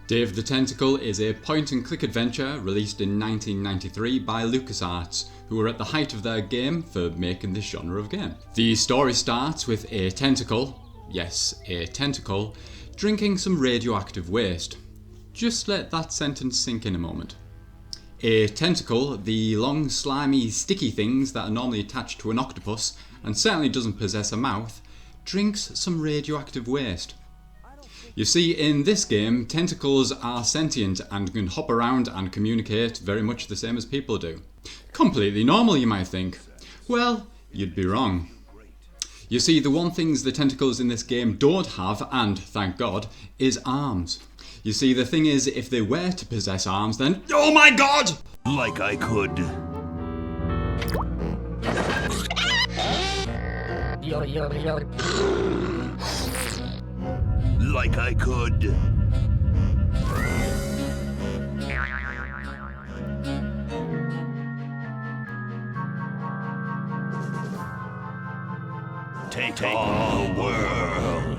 Dave the Tentacle is a point-and-click adventure released in 1993 by LucasArts, who were at the height of their game for making this genre of game. The story starts with a tentacle, yes, a tentacle, drinking some radioactive waste. Just let that sentence sink in a moment. A tentacle, the long, slimy, sticky things that are normally attached to an octopus, and certainly doesn't possess a mouth, drinks some radioactive waste. You see, in this game, tentacles are sentient and can hop around and communicate very much the same as people do. Completely normal, you might think. Well, you'd be wrong. You see, the one things the tentacles in this game don't have, and thank God, is arms. You see, the thing is, if they were to possess arms, then... Oh my God! Like I could. Like I could. Take on the world.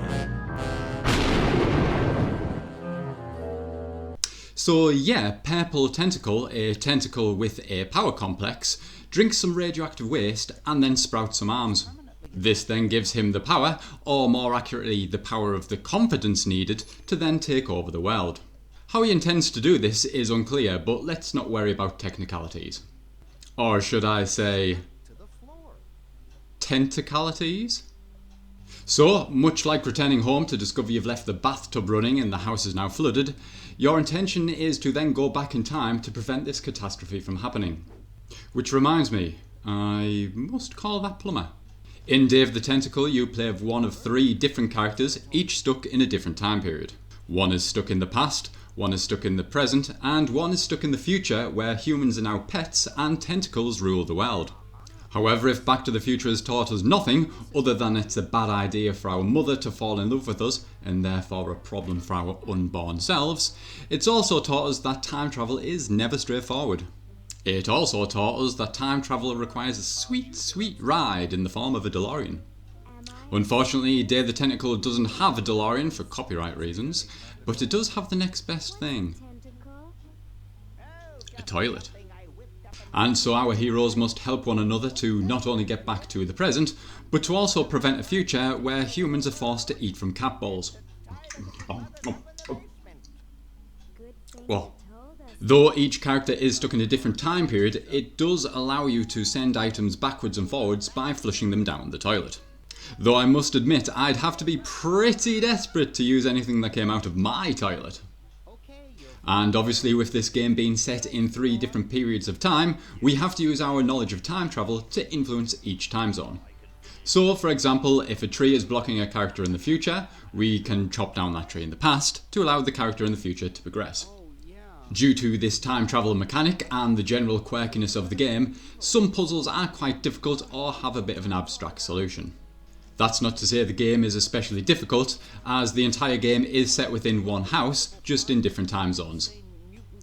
So yeah, Purple Tentacle, a tentacle with a power complex, drinks some radioactive waste and then sprouts some arms. This then gives him the power, or more accurately the power of the confidence needed to then take over the world. How he intends to do this is unclear, but let's not worry about technicalities. Or should I say... tentacalities? So, much like returning home to discover you've left the bathtub running and the house is now flooded, your intention is to then go back in time to prevent this catastrophe from happening. Which reminds me, I must call that plumber. In Dave the Tentacle, you play with one of 3 different characters, each stuck in a different time period. One is stuck in the past, one is stuck in the present, and one is stuck in the future, where humans are now pets and tentacles rule the world. However, if Back to the Future has taught us nothing, other than it's a bad idea for our mother to fall in love with us, and therefore a problem for our unborn selves, it's also taught us that time travel is never straightforward. It also taught us that time travel requires a sweet, sweet ride in the form of a DeLorean. Unfortunately, Dave the Tentacle doesn't have a DeLorean for copyright reasons, but it does have the next best thing. A toilet. And so our heroes must help one another to not only get back to the present, but to also prevent a future where humans are forced to eat from cat balls. Well, though each character is stuck in a different time period, it does allow you to send items backwards and forwards by flushing them down the toilet. Though I must admit, I'd have to be pretty desperate to use anything that came out of my toilet. And obviously, with this game being set in 3 different periods of time, we have to use our knowledge of time travel to influence each time zone. So, for example, if a tree is blocking a character in the future, we can chop down that tree in the past to allow the character in the future to progress. Due to this time travel mechanic and the general quirkiness of the game, some puzzles are quite difficult or have a bit of an abstract solution. That's not to say the game is especially difficult, as the entire game is set within one house, just in different time zones.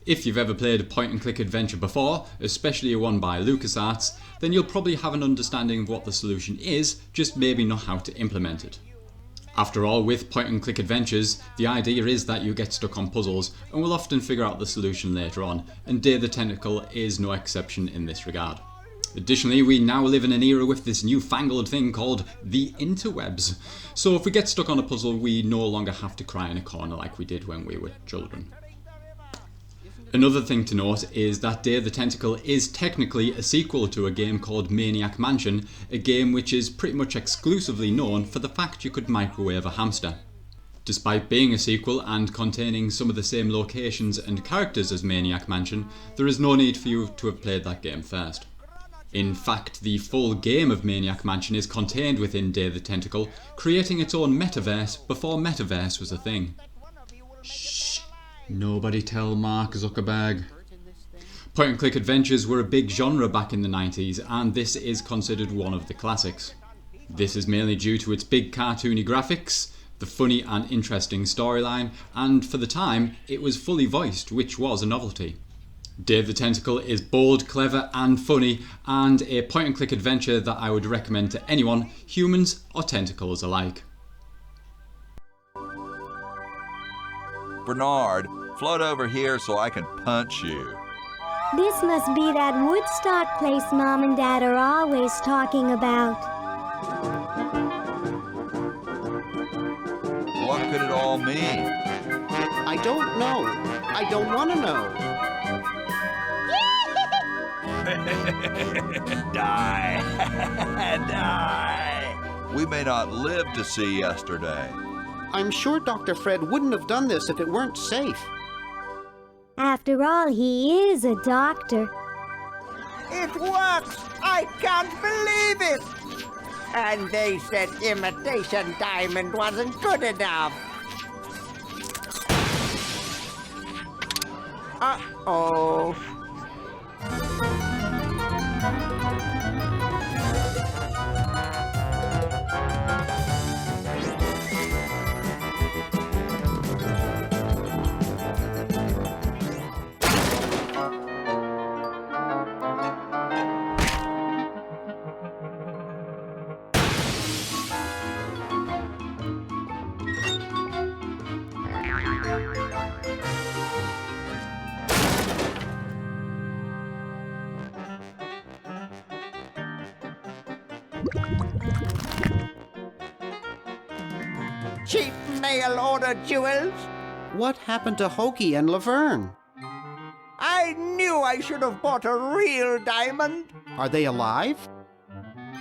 If you've ever played a point-and-click adventure before, especially one by LucasArts, then you'll probably have an understanding of what the solution is, just maybe not how to implement it. After all, with point-and-click adventures, the idea is that you get stuck on puzzles and will often figure out the solution later on, and Dave the Tentacle is no exception in this regard. Additionally, we now live in an era with this newfangled thing called the interwebs. So if we get stuck on a puzzle, we no longer have to cry in a corner like we did when we were children. Another thing to note is that Dave the Tentacle is technically a sequel to a game called Maniac Mansion, a game which is pretty much exclusively known for the fact you could microwave a hamster. Despite being a sequel and containing some of the same locations and characters as Maniac Mansion, there is no need for you to have played that game first. In fact, the full game of Maniac Mansion is contained within Dave the Tentacle, creating its own metaverse before metaverse was a thing. Shh, nobody tell Mark Zuckerberg. Point-and-click adventures were a big genre back in the 90s, and this is considered one of the classics. This is mainly due to its big cartoony graphics, the funny and interesting storyline, and for the time, it was fully voiced, which was a novelty. Dave the Tentacle is bold, clever and funny, and a point-and-click adventure that I would recommend to anyone, humans or tentacles alike. Bernard float over here so I can punch you. This must be that Woodstock place Mom and Dad are always talking about. What could it all mean? I don't know. I don't want to know. Die. Die. We may not live to see yesterday. I'm sure Dr. Fred wouldn't have done this if it weren't safe. After all, he is a doctor. It works! I can't believe it! And they said imitation diamond wasn't good enough. Uh-oh. Cheap mail-order jewels? What happened to Hoagie and Laverne? I knew I should have bought a real diamond. Are they alive?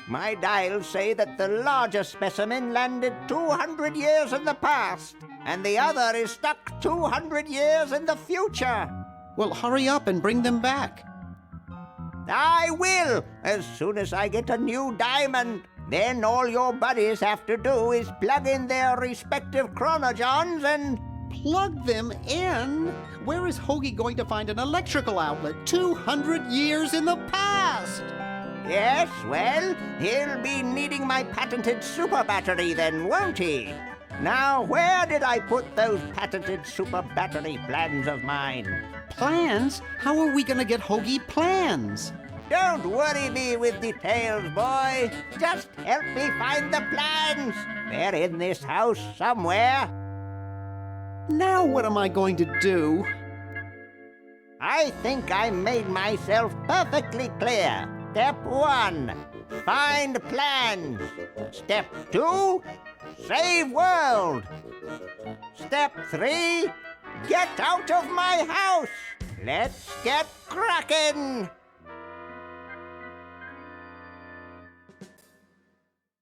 My dials say that the larger specimen landed 200 years in the past, and the other is stuck 200 years in the future. Well, hurry up and bring them back. I will, as soon as I get a new diamond. Then all your buddies have to do is plug in their respective chronogens and... Plug them in? Where is Hoagie going to find an electrical outlet 200 years in the past? Yes, well, he'll be needing my patented super battery then, won't he? Now, where did I put those patented super battery plans of mine? Plans? How are we going to get Hoagie plans? Don't worry me with details, boy. Just help me find the plans. They're in this house somewhere. Now what am I going to do? I think I made myself perfectly clear. Step 1, find plans. Step 2, save world. Step 3, get out of my house. Let's get cracking.